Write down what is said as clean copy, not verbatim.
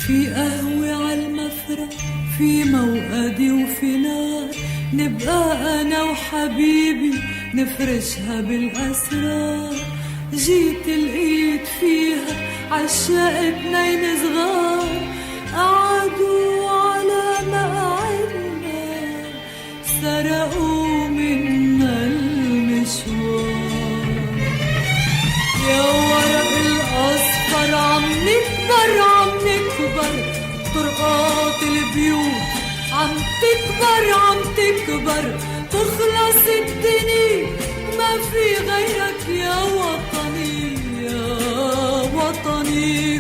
في قهوة عالمفرق، في موقدي وفي نار، نبقى أنا وحبيبي نفرشها بالأسرار. جيت لقيت فيها عشاق اتنين صغار، قعدوا على مقعدنا سرقوا منا المشوار. يا ورق الأصفر عم نكبر عم نكبر، طرقات البيوت عم تكبر عم تكبر، تخلص الدنيا ما في غيرك يا وطني يا وطني.